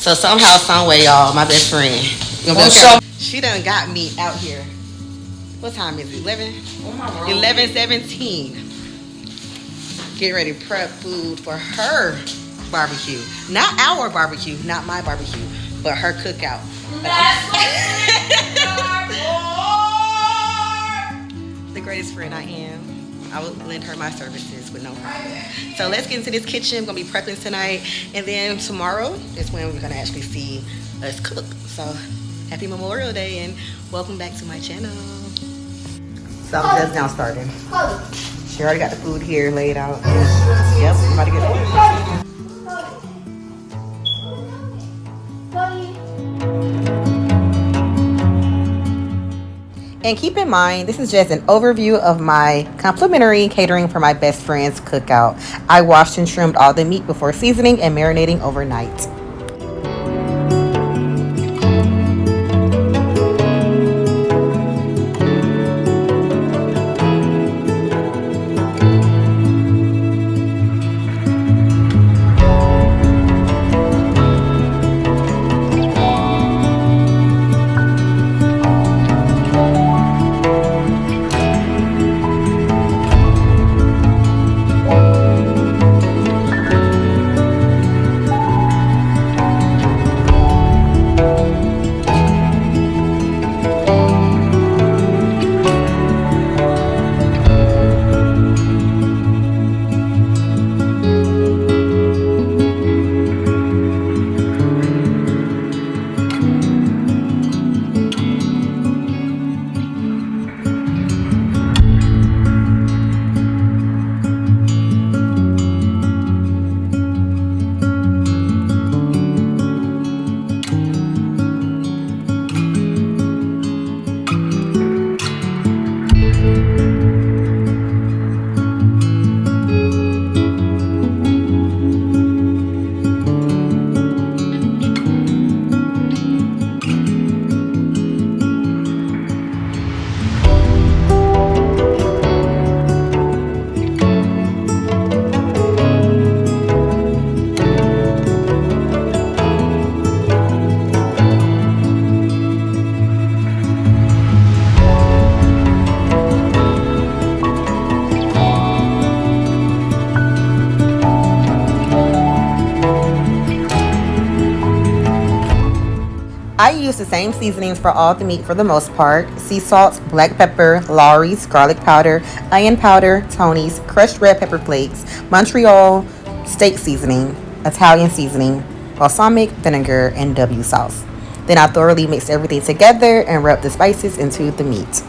So somehow, some way, y'all, my best friend. She done got me out here. What time is it? 11? 11:17. Get ready to prep food for her barbecue. Not our barbecue, not my barbecue, but her cookout. The greatest friend I am. I would lend her my services with no problem. So let's get into this kitchen. We're going to be prepping tonight. And then tomorrow is when we're going to actually see us cook. So happy Memorial Day and welcome back to my channel. So I'm just now starting. She already got the food here laid out. Yep, I'm about to get it. And keep in mind, this is just an overview of my complimentary catering for my best friend's cookout. I washed and trimmed all the meat before seasoning and marinating overnight. I use the same seasonings for all the meat for the most part. Sea salt, black pepper, Lawry's, garlic powder, onion powder, Tony's, crushed red pepper flakes, Montreal steak seasoning, Italian seasoning, balsamic vinegar, and W sauce. Then I thoroughly mix everything together and rub the spices into the meat.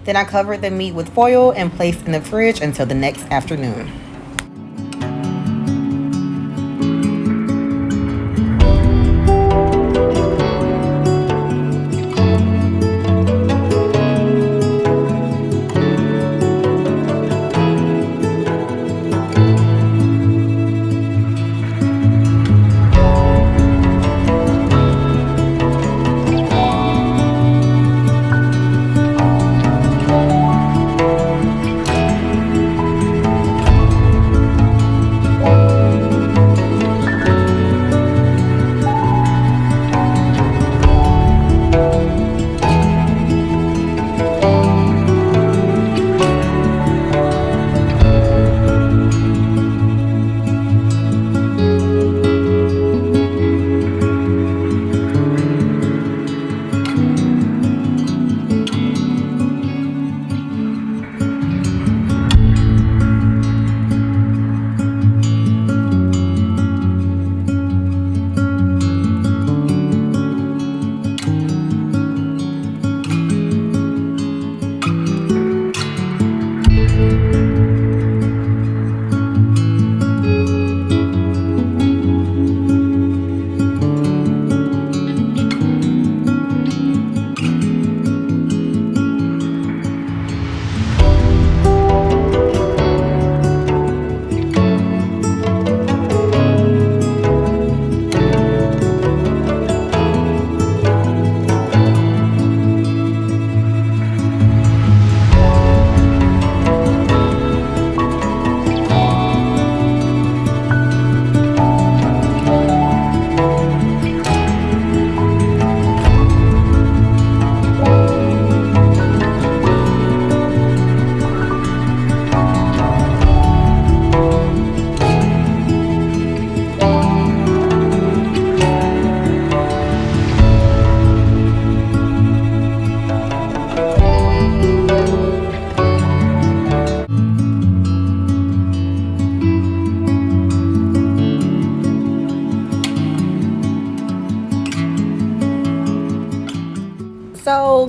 Then I covered the meat with foil and placed in the fridge until the next afternoon.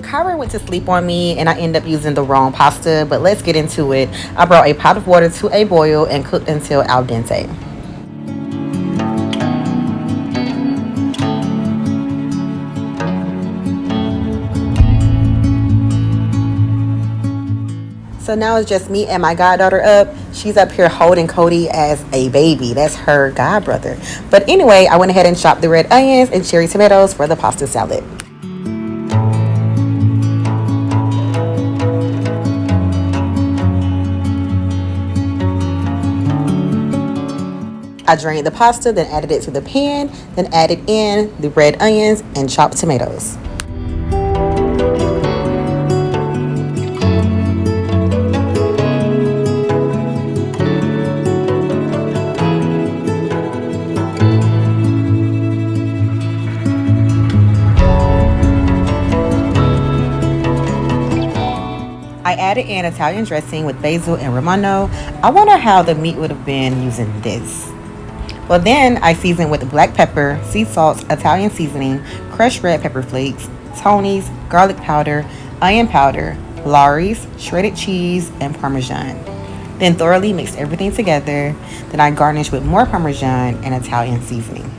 Kyra went to sleep on me and I ended up using the wrong pasta, but let's get into it. I brought a pot of water to a boil and cooked until al dente. So now it's just me and my goddaughter up. She's up here holding Cody as a baby. That's her godbrother. But anyway, I went ahead and chopped the red onions and cherry tomatoes for the pasta salad. I drained the pasta, then added it to the pan, then added in the red onions and chopped tomatoes. I added in Italian dressing with basil and romano. I wonder how the meat would have been using this. Well, then I seasoned with black pepper, sea salt, Italian seasoning, crushed red pepper flakes, Tony's, garlic powder, onion powder, Lawry's, shredded cheese, and Parmesan. Then thoroughly mixed everything together. Then I garnished with more Parmesan and Italian seasoning.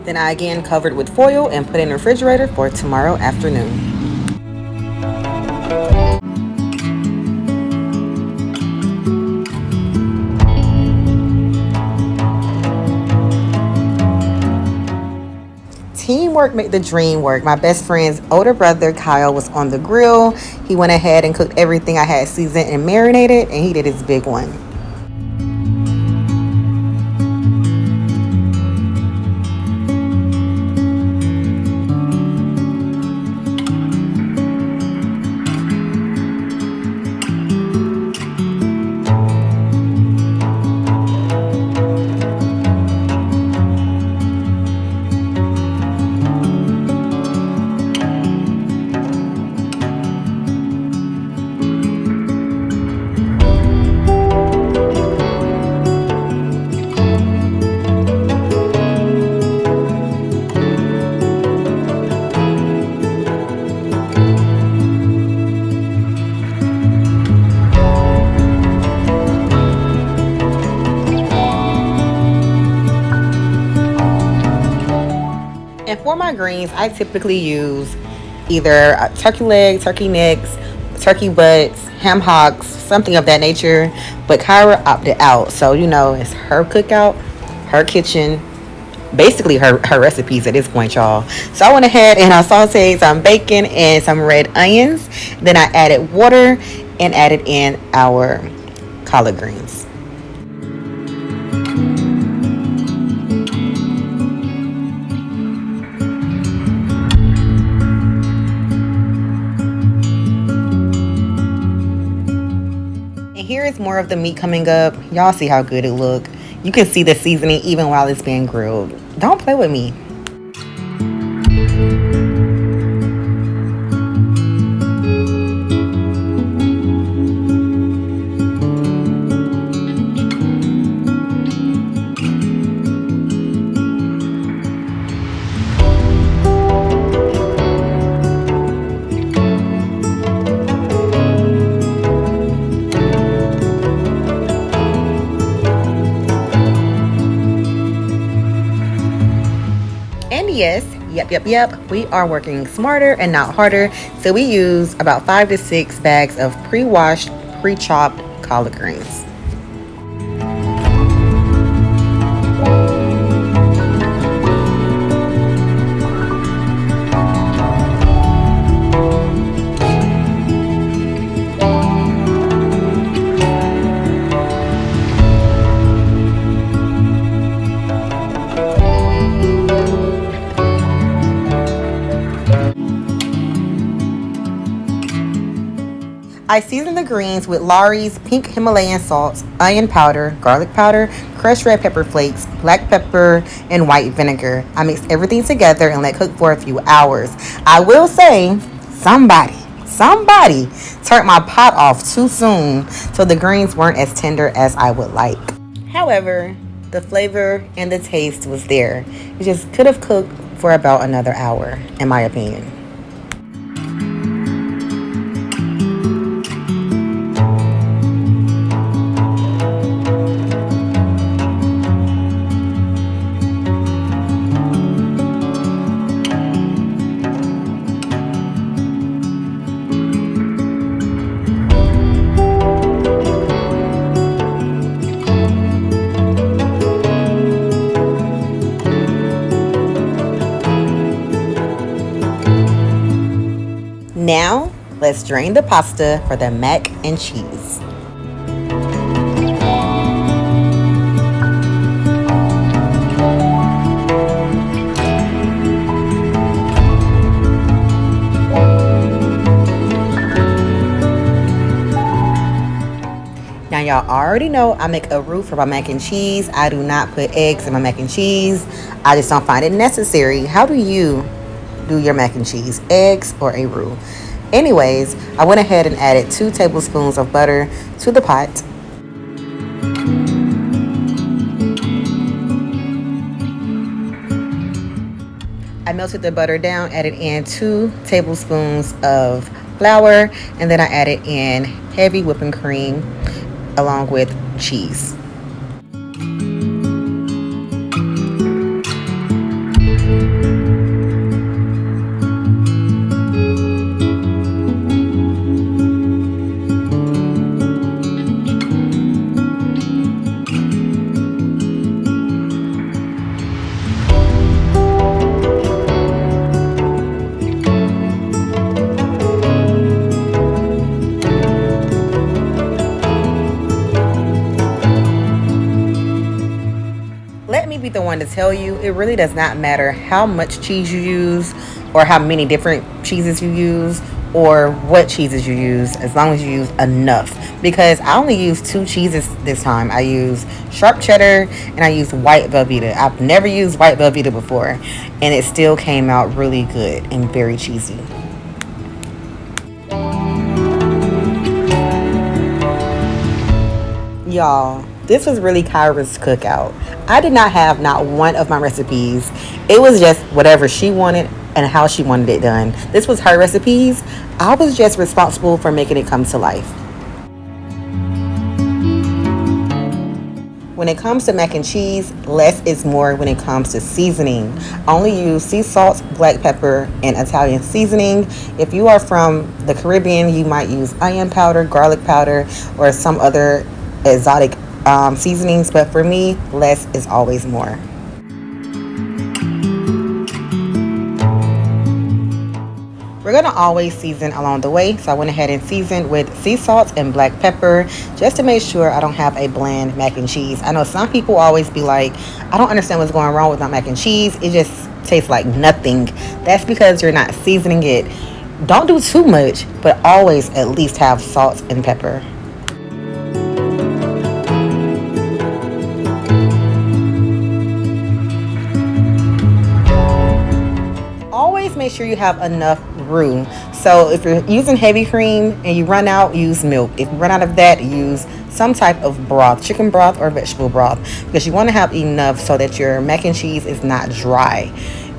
Then I again covered with foil and put in the refrigerator for tomorrow afternoon. Teamwork made the dream work. My best friend's older brother, Kyle, was on the grill. He went ahead and cooked everything I had seasoned and marinated, and he did his big one. And for my greens, I typically use either turkey legs, turkey necks, turkey butts, ham hocks, something of that nature. But Kyra opted out. So, you know, it's her cookout, her kitchen, basically her recipes at this point, y'all. So I went ahead and I sauteed some bacon and some red onions. Then I added water and added in our collard greens. Here is more of the meat coming up. Y'all see how good it look. You can see the seasoning even while it's being grilled. Don't play with me. yes, yep, we are working smarter and not harder. So we use about 5 to 6 bags of pre-washed, pre-chopped collard greens. I season the greens with Lawry's pink Himalayan salts, onion powder, garlic powder, crushed red pepper flakes, black pepper, and white vinegar. I mix everything together and let cook for a few hours. I will say, somebody turned my pot off too soon, so the greens weren't as tender as I would like. However, the flavor and the taste was there. It just could have cooked for about another hour, in my opinion. Now, let's drain the pasta for the mac and cheese. Now, y'all already know I make a roux for my mac and cheese. I do not put eggs in my mac and cheese. I just don't find it necessary. How do you do your mac and cheese? Eggs or a roux? Anyways, I went ahead and added 2 tablespoons of butter to the pot. I melted the butter down, added in 2 tablespoons of flour, and then I added in heavy whipping cream along with cheese. Let me be the one to tell you, it really does not matter how much cheese you use or how many different cheeses you use or what cheeses you use, as long as you use enough. Because I only use 2 cheeses this time. I use sharp cheddar and I use white Velveeta. I've never used white Velveeta before, and it still came out really good and very cheesy. Y'all, this was really Kyra's cookout. I did not have not one of my recipes. It was just whatever she wanted and how she wanted it done. This was her recipes. I was just responsible for making it come to life. When it comes to mac and cheese, less is more when it comes to seasoning. I only use sea salt, black pepper, and Italian seasoning. If you are from the Caribbean, you might use onion powder, garlic powder, or some other exotic seasonings, but for me, less is always more. We're gonna always season along the way, so I went ahead and seasoned with sea salt and black pepper just to make sure I don't have a bland mac and cheese. I know some people always be like, I don't understand what's going wrong with my mac and cheese. It just tastes like nothing. That's because you're not seasoning it. Don't do too much, but always at least have salt and pepper. Always make sure you have enough roux. So if you're using heavy cream and you run out, use milk. If you run out of that, use some type of broth, chicken broth or vegetable broth, because you want to have enough so that your mac and cheese is not dry.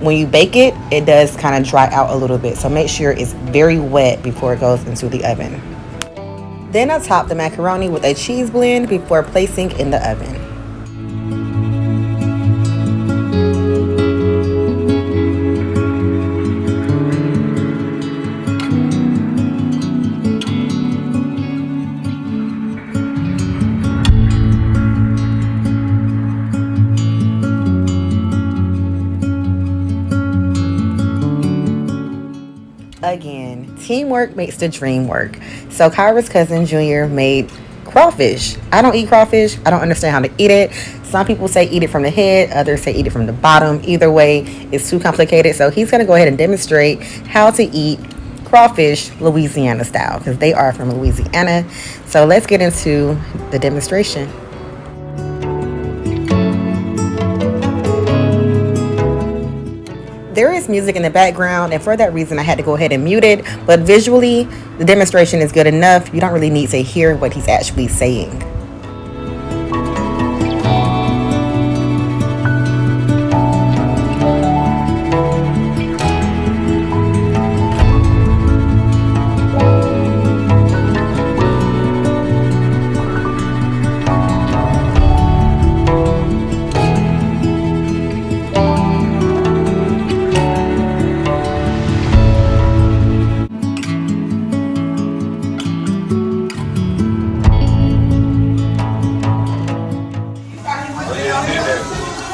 When you bake it, it does kind of dry out a little bit, so make sure it's very wet before it goes into the oven. Then I top the macaroni with a cheese blend before placing in the oven. Again, teamwork makes the dream work. So Kyra's cousin Junior made crawfish. I don't eat crawfish. I don't understand how to eat it. Some people say eat it from the head, others say eat it from the bottom. Either way, it's too complicated. So he's going to go ahead and demonstrate how to eat crawfish Louisiana style, because they are from Louisiana. So let's get into the demonstration. There is music in the background, and for that reason I had to go ahead and mute it, but visually the demonstration is good enough. You don't really need to hear what he's actually saying.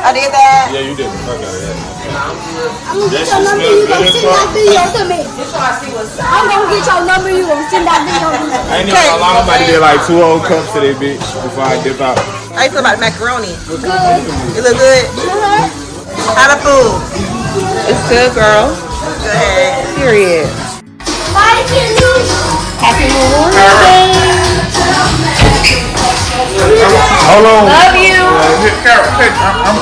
I did that. Yeah, you did. Okay, yeah. I'm gonna get your number, you gonna send that video to me. I'm gonna get your number, you gonna send that video to me. I ain't even gonna lie, I'm about to get like 2 old cups to that bitch before I dip out. How you feel about macaroni? Good. It look good? How the food? It's good, girl. Good. Period. Happy Memorial Day. Hold on. Love you. I'm